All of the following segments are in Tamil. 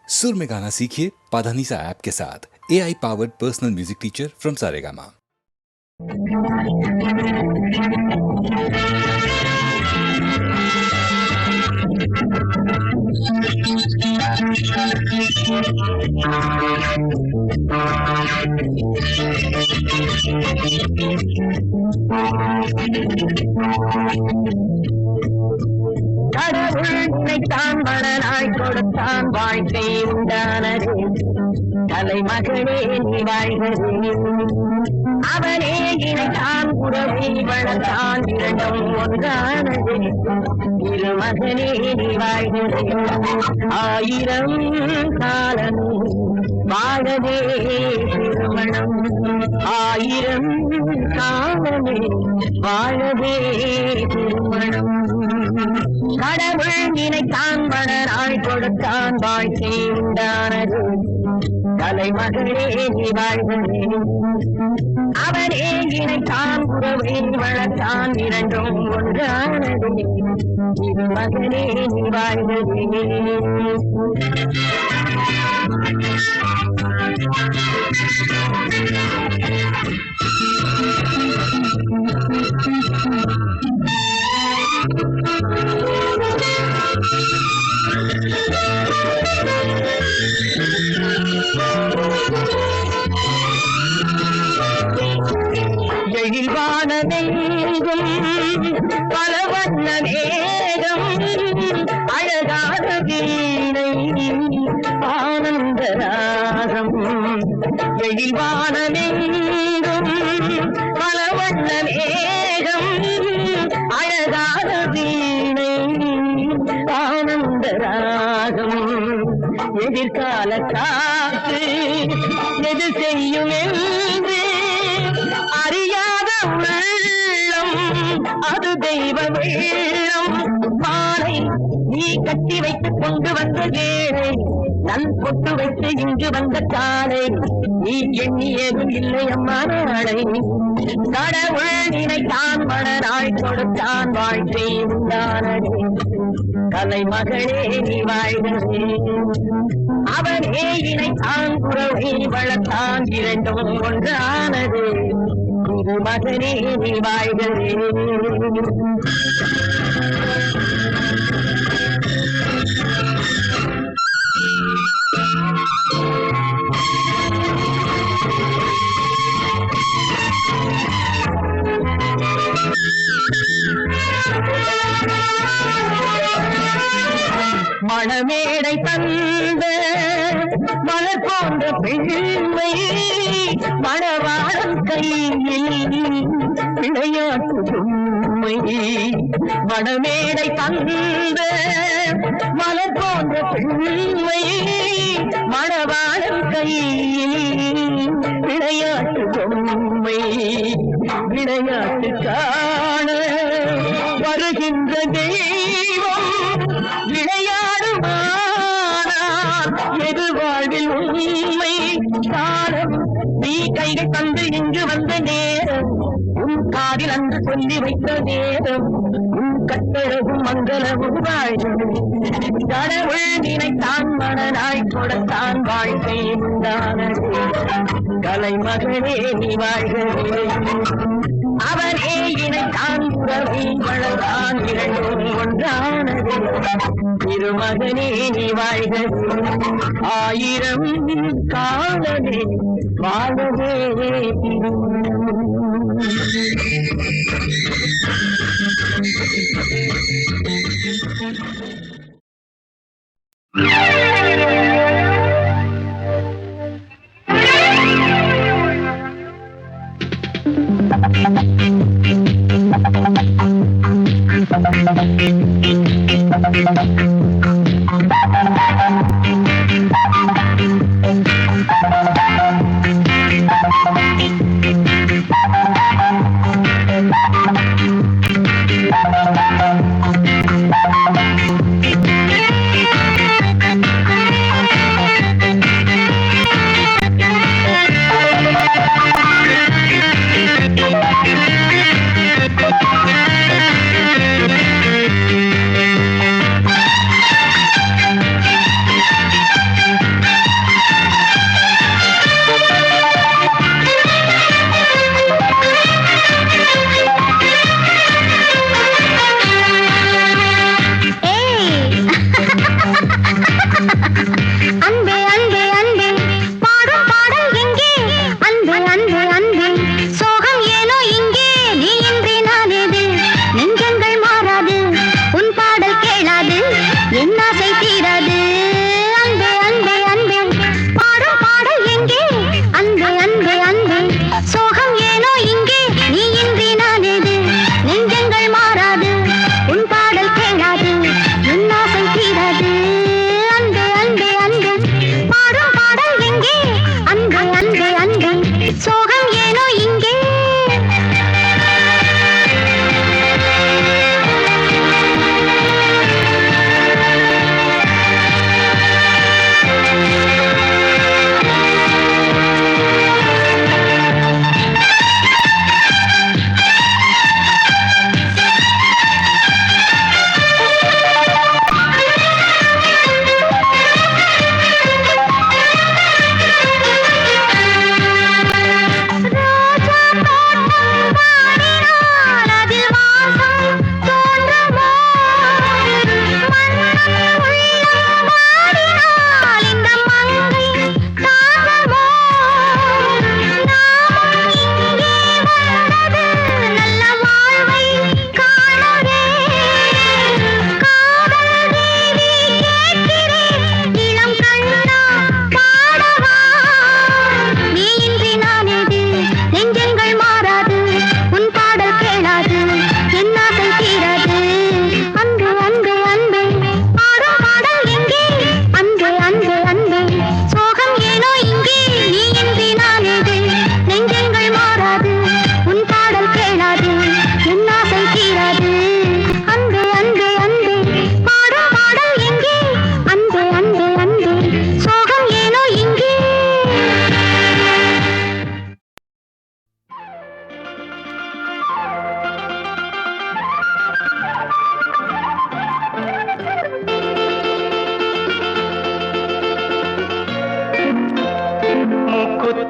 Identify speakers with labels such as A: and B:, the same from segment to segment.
A: सुर में गाना सीखिए पाधानीसा ऐप के साथ AI powered personal music teacher from Saregama.
B: கடவுள் நினைத்தான் மனநாய் கொடுத்தான் வாழ்க்கை உண்டானது தலைமகனே நீ வாழ்கிறே அவனே இணைத்தான் உறவை வளர்த்தான் இரண்டும் ஒன்றானது திருமகனே நீ வாழ்கிறே ஆயிரம் காலம் வாழவே திருமணம் ஆயிரம் காலமே வாழவே திருமணம் கடவுள் நினைத்தான் மனநாள் கொடுத்தான் வாழ்க்கை உண்டானது தலைமகனே நீ வாழ்கிறே அவனே இணைத்தான் உறவை வளர்த்தான் இரண்டும் ஒன்றானது திருமகனே நீ வாழ்கிறே எழில்வானமெங்கும் பல வண்ண மேகம் அழகான வீணை ஆனந்த ராகம் எழில்வானமெங்கும் பல வண்ண மேகம் அழகான வீணை ஆனந்த ராகம் எதிர்கால காற்று எது செய்யும் என்று அறியாத உள்ளம் அது தெய்வ வெள்ளம் மாலை நீ கட்டி வைத்துக் கொண்டு வந்த வேலை நன் பொட்டு வைத்து இங்கு வந்த காலை நீ எண்ணியதும் இல்லை அம்மா நாளை கடவுள் நினைத்தான் மனநாள் கொடுத்தான் வாழ்க்கை உண்டானதே கலைமகளே நீ வாழ்கிறே அவனே இணைத்தான் உறவை வளர்த்தான் இரண்டும் ஒன்றானது திருமகனே நீ வாழ்கிறே மணமேடை தந்த மலர் போன்ற பெண்மை மணவாளன் கையில் விளையாட்டு உண்மை மணமேடை தந்த மலர் போன்ற பெண்மை மணவாளன் கையில் விளையாட்டு பொம்மை விளையாட்டு காண வருகின்ற தெய்வம் விளையாடுவானால் எது வாழ்வில் உண்மை காலம் நீ கைகள் தந்து இங்கு வந்த நேரம் உன் காதில் அன்று சொல்லி வைத்த நேரம் உன் கட்டழகும் மங்களமும் வாழ்வும் கடவுள் நினைத்தான் மனநாள் கொடுத்தான் வாழ்க்கை உண்டானது கலைமகனே நீ வாழ்கிறே அவனே இணைத்தான் உறவை வளர்த்தான் இரண்டும் ஒன்றானது திருமகனே நீ வாழ்கிறே ஆயிரம் காலமே வாழவே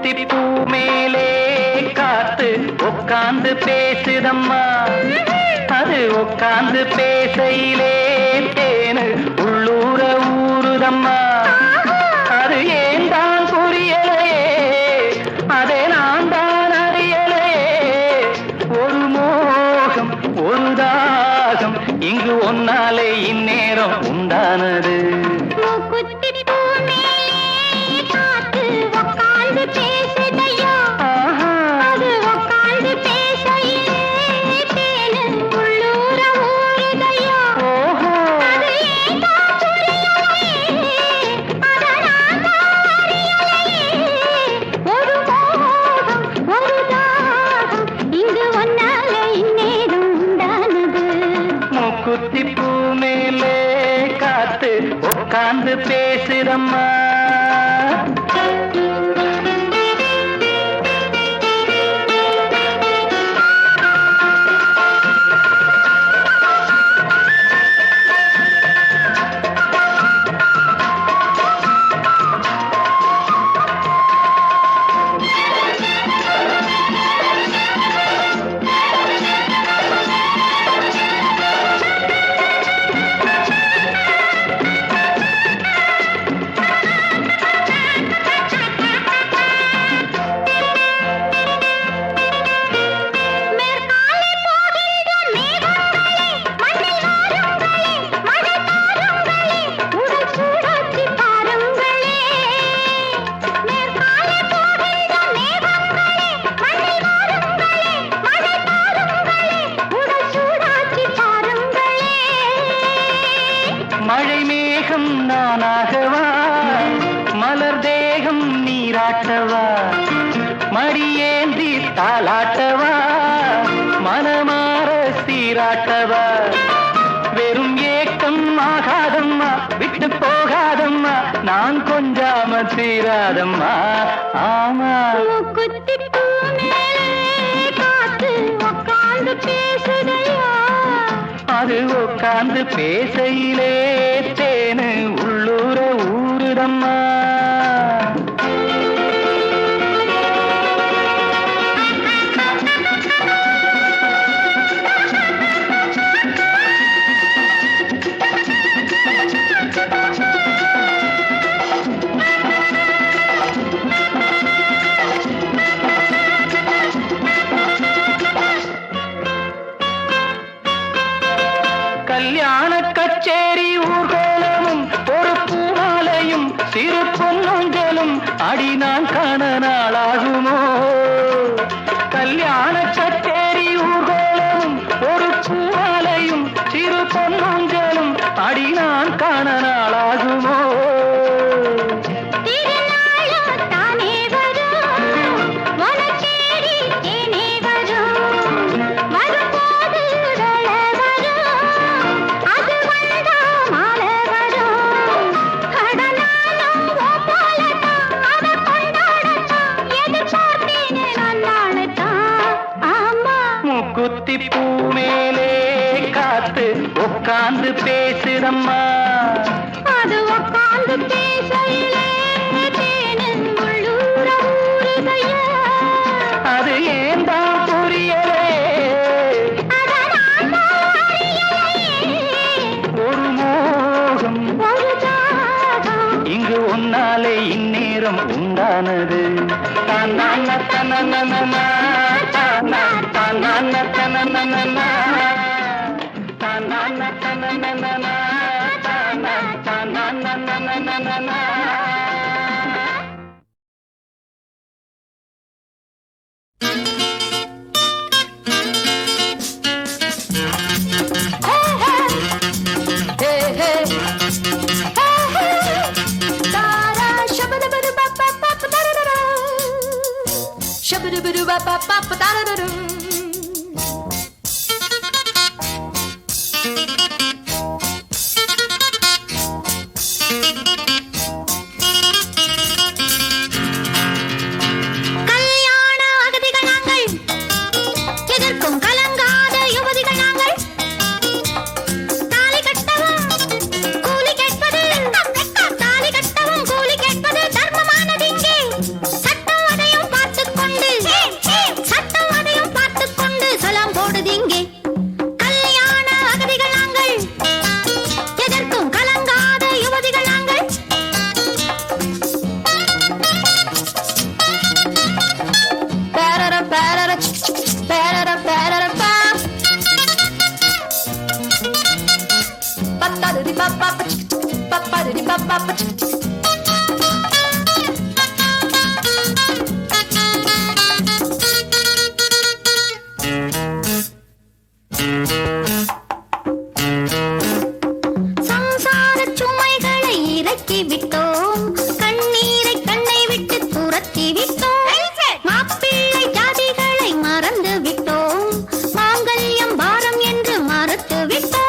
B: மூக்குத்தி பூ மேலே காத்து உட்கார்ந்து பேசுதம்மா அது உட்கார்ந்து பேசையிலே தேனு உள்ளூர ஊறுதம்மா அது ஏன் தான் புரியலையே அதை நான் தான் அறியலையே ஒரு மோகம் ஒரு தாகம் இங்கு ஒன்னாலே இந்நேரம் உண்டானது குத்திப்பூ மேலே காத்து உட்கார்ந்து பேசுறம்மா மழை மேகம் நானாகவா மலர் தேகம் நீராட்டவா மடியேந்தி தாளாட்டவா மனமாற சீராட்டவா வெறும் ஏக்கம் ஆகாதம்மா விட்டு போகாதம்மா நான் கொஞ்சாம தீராதம்மா ஆமா அது உட்கார்ந்து பேசையிலே தேனு உள்ளூர ஊருதம்மா கல்யாண கச்சேரி ஊர்கோலமும் ஒரு பூமாலையும் சிறு பொன்னூஞ்சலும் அடி நான் காண நாளாகுமோ கல்யாண கச்சேரி ஊர்கோலமும் ஒரு பூமாலையும் சிறு பொன்னூஞ்சலும் அடி நான் காண நாளாகுமோ குத்திப்பூ மேலே காத்து உட்கார்ந்து பேசுதம்மா அது உட்கார்ந்து பேசையிலே அது ஏன் தான் புரியலே ஒரு மோகம் இங்கு ஒன்னாலே இந்நேரம் உண்டானது தான்
C: சட்டம் அதையும் விட்டோம், கண்ணீரை கண்ணை விட்டு துரத்தி விட்டோம், மாப்பிள்ளை ஜாதிகளை மறந்து விட்டோம், மாங்கல்யம் பாரம் என்று மறுத்து விட்டோம்.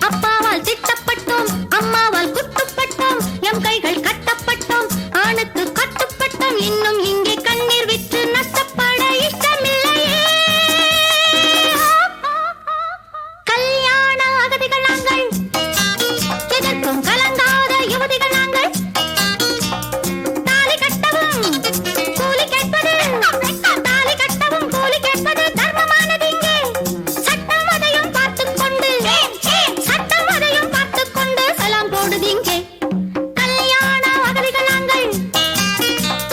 C: அப்பாவால் திட்டப்பட்டோம், அம்மாவால் குட்டுப்பட்டோம், எம் கைகள் கட்டப்பட்டோம், ஆணுக்கு கட்டுப்பட்டோம், இன்னும் இங்கே கண்ணீர் விட்டு நஷ்டப்பட இஷ்டமில்லையே. கல்யாண அகதிகள் நாங்கள், எதற்கும் கலங்காத யுவதிகள் நாங்கள், தாலி கட்டவும் கூலி கேட்பது, தாலி கட்டவும் கூலி கேட்பது தர்மமானது இங்கே. சட்டம் அதையும் பார்த்துக்கொண்டு, சட்டம் அதையும் பார்த்துக்கொண்டு சலாம் போடுது இங்கே. கல்யாண அகதிகள் நாங்கள்,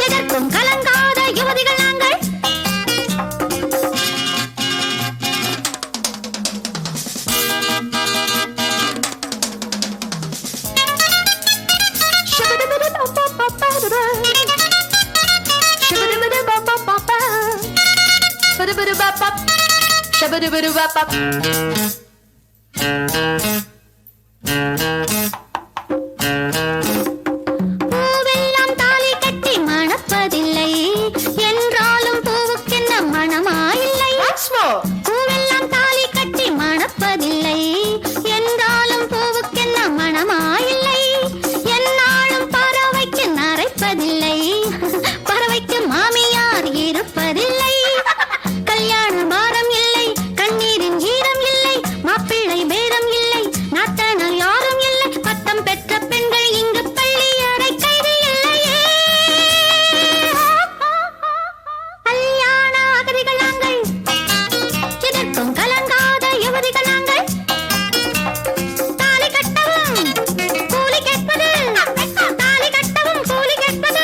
C: எதற்கும் கலங்காத யுவதிகள் நாங்கள். பூவெல்லாம் தாலி கட்டி மணப்பதில்லை, என்றாலும் பூவுக்கென்ன மணமாயில்லை. பூவெல்லாம் தாலி கட்டி மணப்பதில்லை, என்றாலும் பூவுக்கென்ன மணமாயில்லை. என்னாலும் பறவைக்கு நரைப்பதில்லை, பறவைக்கு மாமியார் இருப்பதில்லை. கல்யாண பாரம் இல்லை, கண்ணீரின் ஈரம் இல்லை, மாப்பிள்ளை பேரம் இல்லை, நாட்டனர் யாரும் இல்லை, பட்டம் பெற்ற பெண்கள் இங்கு பள்ளி அறை கைது இல்லையே. கல்யாண அகதிகள் நாங்கள், எதற்கும் கலங்காத யுவதிகள் நாங்கள், தாலி கட்டவும் கூலி கேட்பது, தாலி கட்டவும் கூலி கேட்பது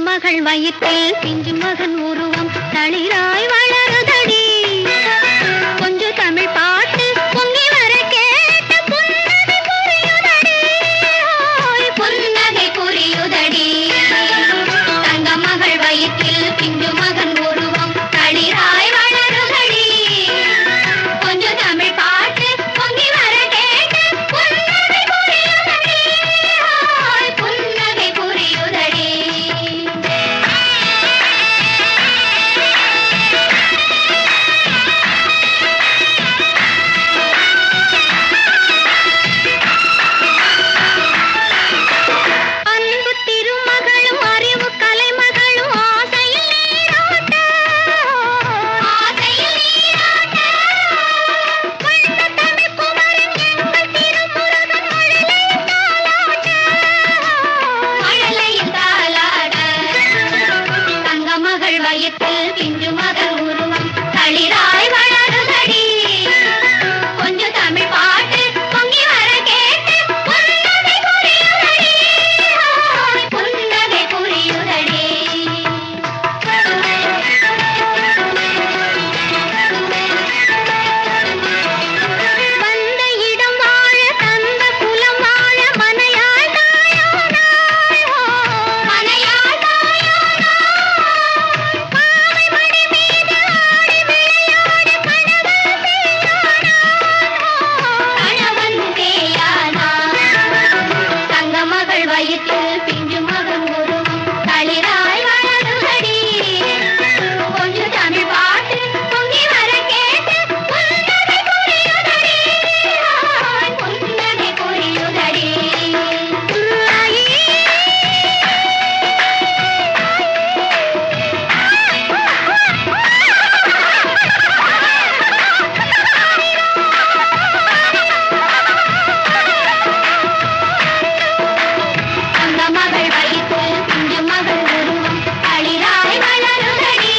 C: மகள் வயிற்றில் பிஞ்சு மகன் உருவம் தளிராய் வளருதடி கொஞ்சம் தமிழ் பாட்டு பொங்கி வர கேட்டு புன்னகை புரியுதடி புன்னகை புரியுதடி தங்க மகள் வயிற்றில் பிஞ்சு மகன் உருவம் தளிராய் வளருதடி கொஞ்சம் தமிழ் பாட்டு பொங்கி வர கேட்டு புன்னகை புரியுதடி புன்னகை புரியுதடி அன்பு திருமகளும் அறிவு கலைமகளும் ஆசையில் நீராட்ட ஆசையில் நீராட்ட வந்த தமிழ் குமரன் எங்கள் திருமுருகன் மழலையில் தாலாட்ட தங்க மகள் வயிற்றில் பிஞ்சு மகன் உருவம் தளிராய் வளருதடி கொஞ்சம் தமிழ் பாட்டு பொங்கி வர கேட்டு புன்னகை புரியுதடி புன்னகை புரியுதடி வந்த இடம் வாழ தந்த குலம் வாழ மனையாள் தாயானாய் மனையாள் தாயானாய் பாவை மடி மீது ஆடி விளையாட கணவன் தேயானாய் தங்க மகள் வயிற்றில் பிஞ்சு மகன் உருவம் தளிராய் வளருதடி கொஞ்சம் தமிழ் பாட்டு பொங்கி வர கேட்டு புன்னகை புரியுதடி புன்னகை புரியுதடி தங்க மகள் வயிற்றில் பிஞ்சு மகன் உருவம் தளிராய் வளருதடி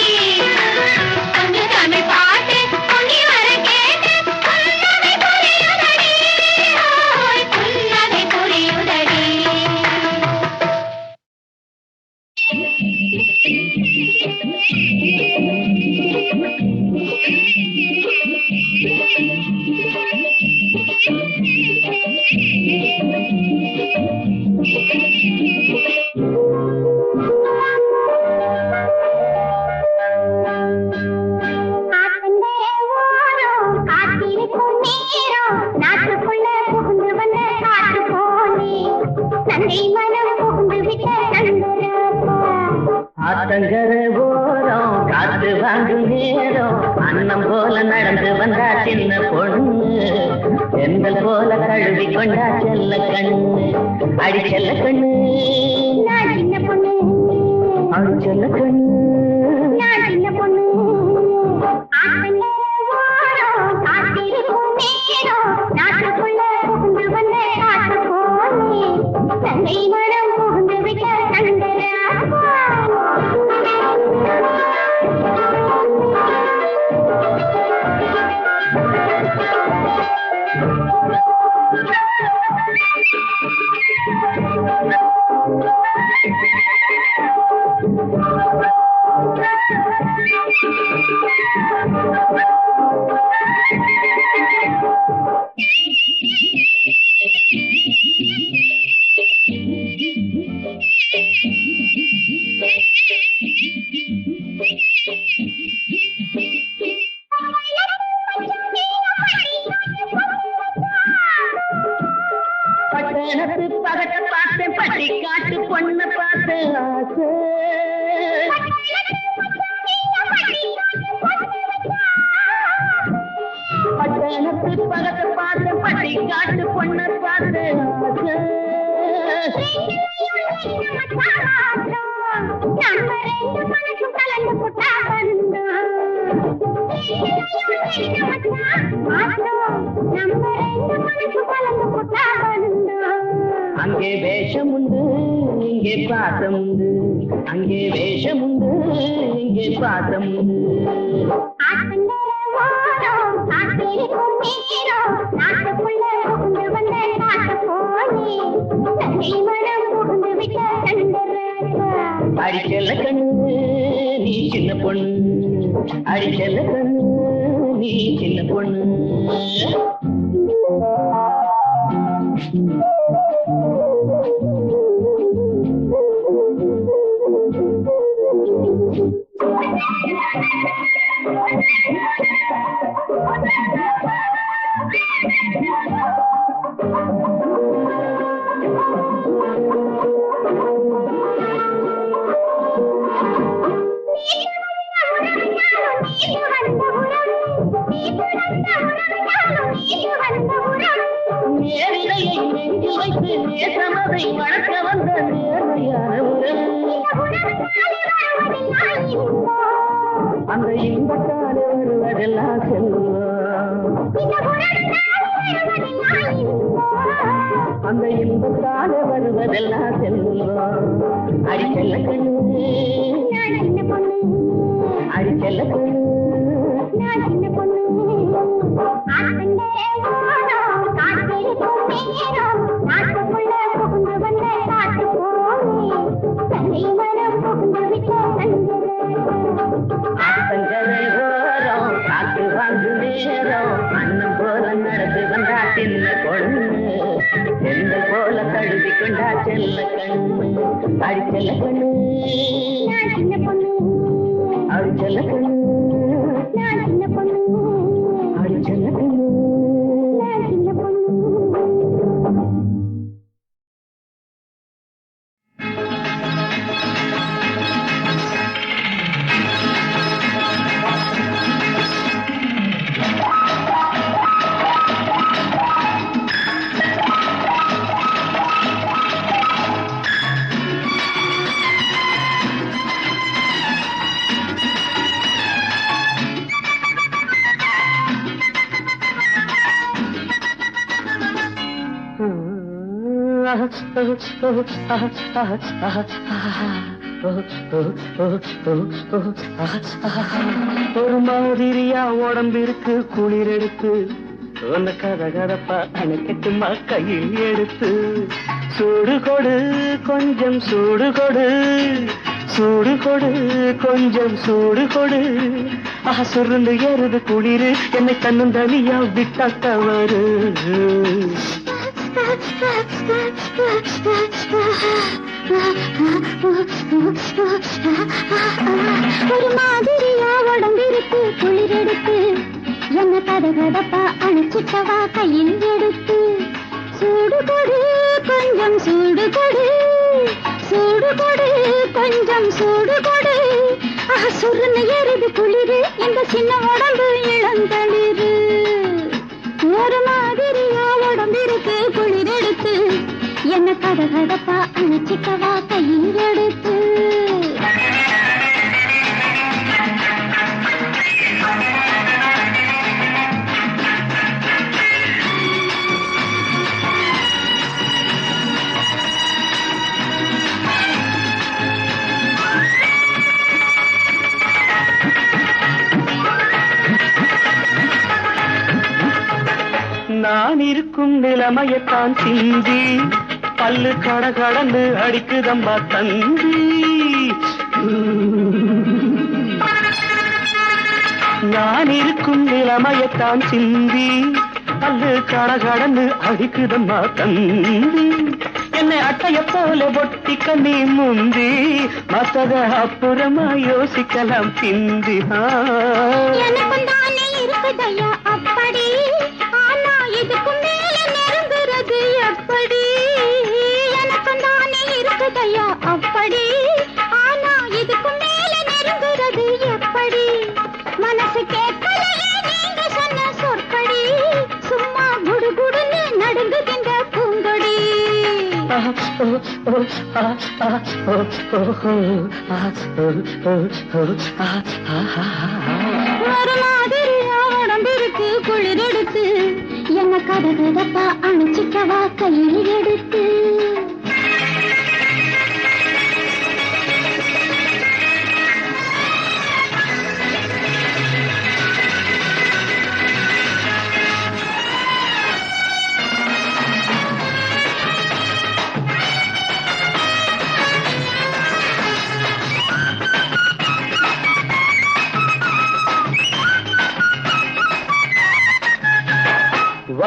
C: கொஞ்சம் தமிழ் பாட்டு பொங்கி வர கேட்டு புன்னகை புரியுதடி புன்னகை புரியுதடி காத்தந்தே ஓரம் காத்திருக்கும் நேரம் நாட்டுக்குள்ள புகுந்து வந்த காட்டு போனே நந்தை மனம் புகுந்து விட்ட நந்தராசா
D: ஆத்தங்கர ஓரம் காத்து வாங்கும் நேரம் அன்னம் போல நடந்து வந்தா சின்ன பொண்ணு எங்கள் போல கழுவி கொண்டா செல்ல கண்ணு அடி செல்ல கண்ணு
C: நான் சின்ன பொண்ணு
D: அடி செல்ல கண்ணு
C: நான் சின்ன பொண்ணு காத்தந்தே ஓரம் காத்திருக்கும் நேரம் நாட்டுக்குள்ள புகுந்து வந்த காட்டு போனே நந்தை மனம் புகுந்து விட்ட நந்தராசா
D: பட்டணத்து பகட்ட பார்த்தேன் பட்டி காட்டு பொண்ண பார்த்தேன் ஆசை பட்டணத்து பகட்ட பார்த்தேன் பட்டி காட்டு பொண்ண பார்த்தேன் ஆசை
C: நம்ம ரெண்டு மனசும் கலந்து புட்டா
D: அங்கே வேஷம் உண்டு இங்கே பாசம் உண்டு அங்கே வேஷம் உண்டு இங்கே பாசம் உண்டு
C: மனம் புகுந்து விட்ட சந்தராஜா
D: அடி செல்ல கண்ணு நீ சின்ன பொண்ணு, அடி செல்ல கண்ணு நீ சின்ன பொண்ணு. நேரிடையை நெஞ்சில் வைத்து நேசமதை வளர்க்க வந்த நேர்மையான உறவு. அந்த இன்பத்தால் வருவதெல்லாம் செல்வம், அந்த இன்பத்தால் வருவதெல்லாம் செல்வம். அடி செல்ல கண்ணு அடி செல்ல கண்ணு காத்து வாங்கு நேரம் அண்ணன் போல நடந்து வந்தா சின்ன பொண்ணு, எந்த போல கழுவி கொண்டா செல்ல கண்ணு. அடி செல்ல கண்ணு அடி செல்ல கண்ணு அடி செல்ல கண்ணு. ஒரு மாதிரியா உடம்பிற்கு குளிர் எடுத்து உன்ன கதகதப்பா அணைக்கட்டுமா கையில் எடுத்து, சூடு கொடு கொஞ்சம் சூடு கொடு, சூடு கொடு கொஞ்சம் சூடு கொடு. சுருந்து ஏறுது குளிரு என்னை தன்னும் தனியா விட்டா தவறு.
C: ஒரு மாதிரியா உடம்பிருக்கு குளிர் எடுத்து என்ன கதகதப்பா அணைச்சிட்டவா கையில் எடுத்து, சூடு கொடு கொஞ்சம் சூடு கொடு, சூடு கொடு கொஞ்சம் சூடு கொடு. சுருன்னு ஏறுது குளிரு இந்த சின்ன உடம்பு இளந்தளிரு. ஒரு மாதிரியா உடம்பிருக்கு குளிர் எடுத்து என்ன கதகதப்பா அணைச்சிட்டவா கையில் எடுத்து.
D: நான் இருக்கும் நிலைமையத்தான் சிந்தி பல்லு கடகடந்து அடிக்குதம்மா தந்தி. நான் இருக்கும் நிலைமையத்தான் சிந்தி பல்லு கடகடந்து அடிக்குதம்மா தந்தி. என்னை அட்டைய போல பொட்டிக்க நீ முந்தி மத்தத அப்புறமா யோசிக்கலாம் பிந்தி.
C: இருக்குதையா அப்படி, ஆனா இதுக்கும் மேல நெருங்குறது எப்படி? எனக்கும் தானே இருக்குதையா அப்படி, ஆனா இதுக்கும் மேல நெருங்குறது எப்படி? மனசு கேட்கலையே நீங்க சொன்ன சொற்படி, சும்மா குடுகுடுன்னு நடுங்குகின்ற பூங்கொடி. ஒரு மாதிரியா உடம்பிருக்கு குளிர் எடுத்து என்ன கதகதப்பா அணைச்சிக்கவா கையில் எடுத்து.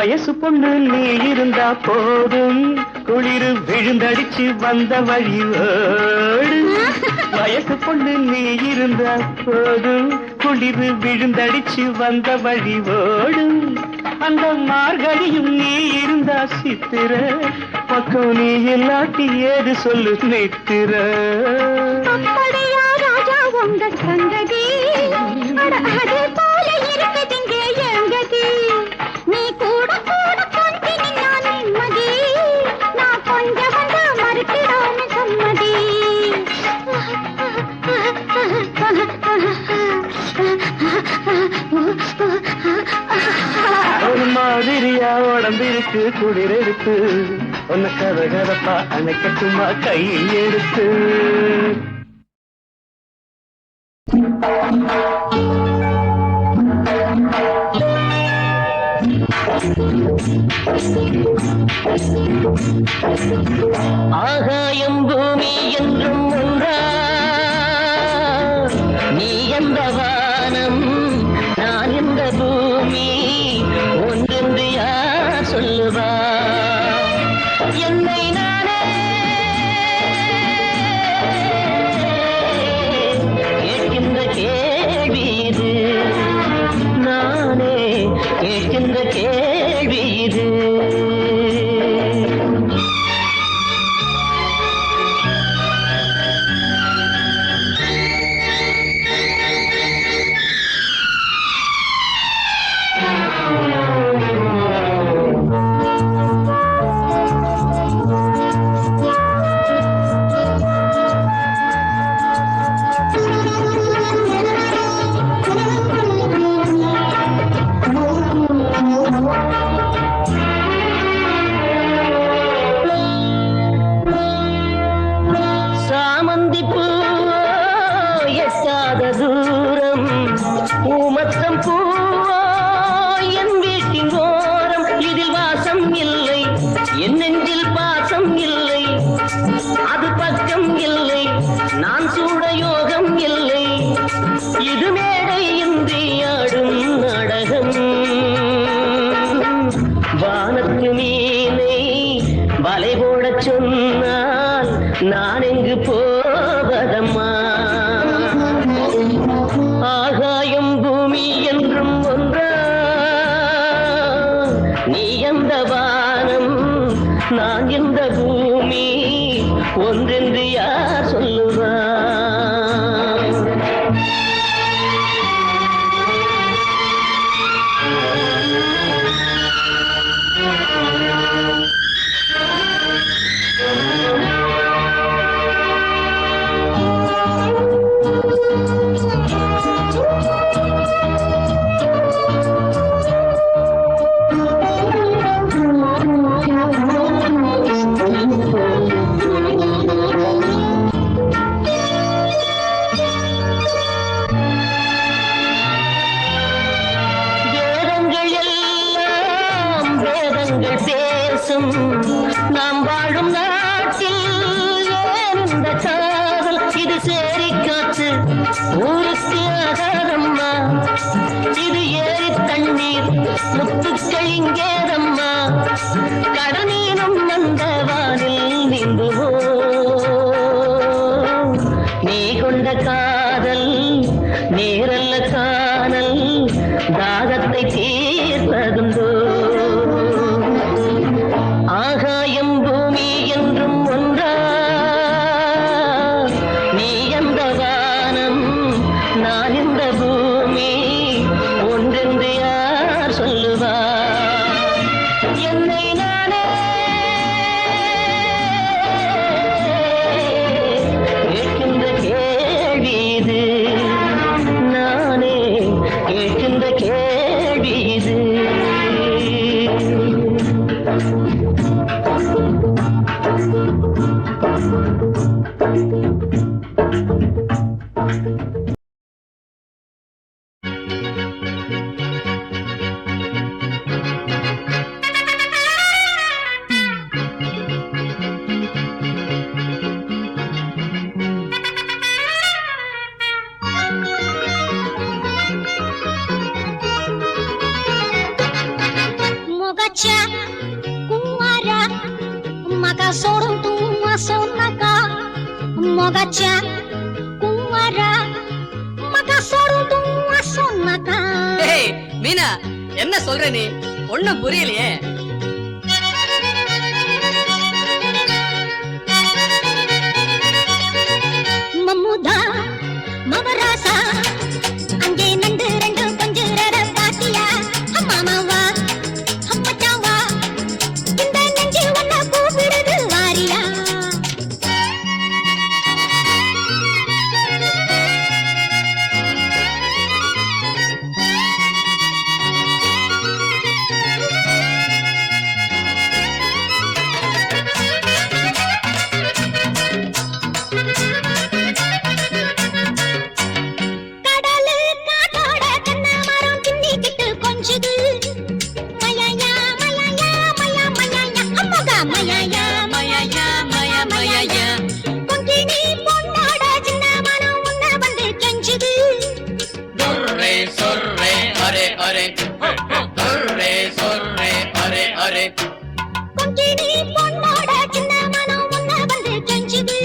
B: வயசு பொண்ணு நீ இருந்தா போதும், குளிர் விழுந்தடிச்சு வந்த வழியோடு. வயசு பொண்ணு நீ இருந்தா போதும், குளிர் விழுந்தடிச்சு வந்த வழியோடு. அந்த மார்கழியும் நீ இருந்தா சித்திர, பக்கம் நீ இல்லாட்டி ஏது சொல்லு நித்திர.
C: அப்படியா ராஜா உங்க சங்கதி, அட அதே போல இருக்குதுங்க எங்கதி. நீ கூட கூட கொஞ்சி நின்னா நிம்மதி, நான் கொஞ்சம் வந்து மறுத்திடாம சம்மதி.
B: ஒரு மாதிரியா உடம்பிருக்கு குளிர் எடுத்து, உன்னை கதகதப்பா அணைக்கட்டுமா கையில் எடுத்து.
D: ஆகாயம் பூமி என்றும் ஒன்றா, நீ எந்த வானம் நான் எந்த பூமி, ஒன்றென்று யார் சொல்லுவா? என்னை நானே கேட்கின்ற கேள்வி இது, நானே கேட்கின்ற கேள்வி இது. சாமந்தி பூவோ எட்டாத தூரம், பூமத்தம் பூவோ என் வீட்டின் ஓரம். இதில் வாசம் இல்லை, என் நெஞ்சில் பாசம் இல்லை, அது பக்கம் இல்லை, நான் சூட யோகம் இல்லை. இது மேடை இன்றி ஆடும் நாடகம். வானத்து மீனை வலை போடச் சொன்னால் நான் எங்கு போவதம்மா? ஆகாயம் பூமி என்றும் ஒன்றா, நீ எந்த வானம் நான் எந்த பூமி, ஒன்றென்று யார் சொல்லுவா? வேதங்கள் எல்லாம் வேதங்கள் பேசும், நாம் வாழும் நாட்டில் ஏன் இந்த காதல்? இது சேரி காற்று ஊருக்கு ஆகாதம்மா, இது ஏரி தண்ணீர் முத்துக்கள் இங்கேதம்மா. கடனீனும் அந்த வானில் நீந்துவோ, நீ கொண்ட காதல் நேரல்ல காணல், தாகத்தை தீர்ப்பதுண்டோ? ஆகாயம் பூமி என்றும் ஒன்றா, நீ எந்த வானம் நான் எந்த பூமி, ஒன்றென்று யார் சொல்லுவா? என்னை நானே கேட்கின்ற கேள்வி இது, நானே கேட்கின்ற கேள்வி இது.
C: सोडून तू असो नका मोगाच्या कुंवारा मका सोडून तू असो नका
E: ஏய் மீனா என்ன சொல்ற நீ ஒண்ணும் புரியலையே
C: மம்முதா மவராசா அங்கே நண்டு ரெண்டு கொஞ்சுறத பாத்தியா மாமாவா அம்மச்சாவா இந்த நெஞ்சு ஒன்ன கூப்பிடுது வாரியா கடலு காட்டோட தென்னை மரம் தின்னிக்கிட்டு கொஞ்சுது மயாயா மயாயா மயா மயாயா அம்மகா மயாயா
E: மயாயா மயா மயாயா
C: கொங்கினி பொண்ணோட சின்ன மனம் உன்ன வந்து கெஞ்சுது
E: சொர்ரே சொர்ரே array array சொர்ரே சொர்ரே array array
C: Konkani பொண்ணோட சின்ன மனம் உன்ன வந்து கெஞ்சுது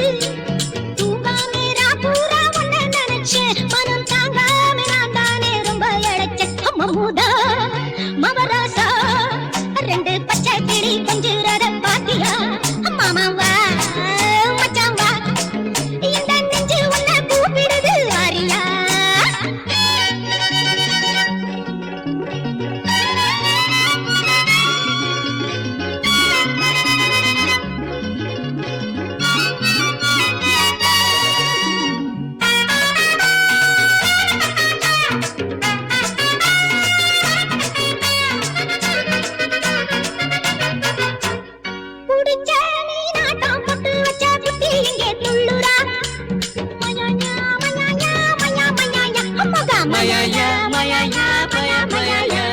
C: தூங்காமே ராபூரா உன்ன நினைச்சேன் மனம் தாங்காம நான் தானே ரொம்ப இழைச்சேன் மம்முதா மவராசா ரெண்டு பச்சை கிளி கொஞ்சுறத பாத்தியா மாமாவா மச்சாவா இந்த நெஞ்சு உன்ன கூப்பிடுது வாரியா புடிச்ச நீ நாட்டம் போட்டு வச்ச புத்தி இங்கே துள்ளுறா மயாயா மயாயா மயா மயாயா அம்மகா
E: மயாயா மயாயா மயா மயாயா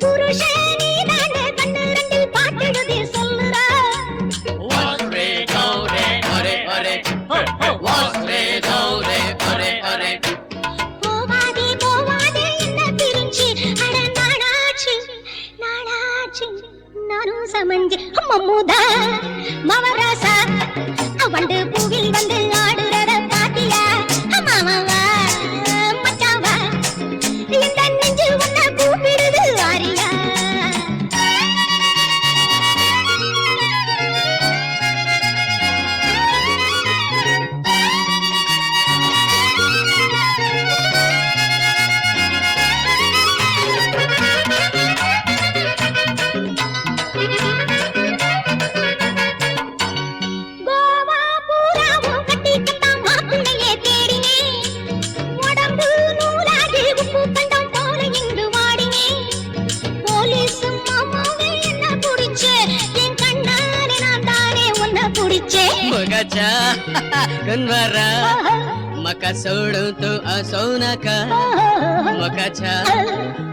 C: புருஷனே நானே கண்ணு ரெண்டில் பாட்டெழுதி சொல்லுறா
E: வாஸ்ரே கௌரே அரே அரே வாஸ்ரே கௌரே அரே அரே
C: போவாதே போவாதே என்ன பிரிஞ்சு அட நாளாச்சு நாளாச்சு நானும் சமஞ்சு மம்முதா மவராசா அவண்டு பூவில் வந்து ஆடுறத பாத்தியா மாமாவா மச்சாவா இந்த நெஞ்சு உன்ன கூப்பிடுது வாரியா கோவா பூராவும் கட்டிக்கத்தான் மாப்பிள்ளையே தேடினேன் உடம்பு நூலாகி உப்பு கண்டம் போல இங்கு வாடினேன் போலீஸும் மாமாவே என்ன புடிச்சே என் கண்ணாலே நான் தானே உன்னை புடிச்சேன்
E: முகச்சா குன்வரா மக்க சோடு து அசோனக முகச்சா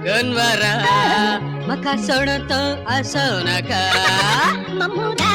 E: குன்வரா மக்க சோடு து அசோனக
C: மம்முதா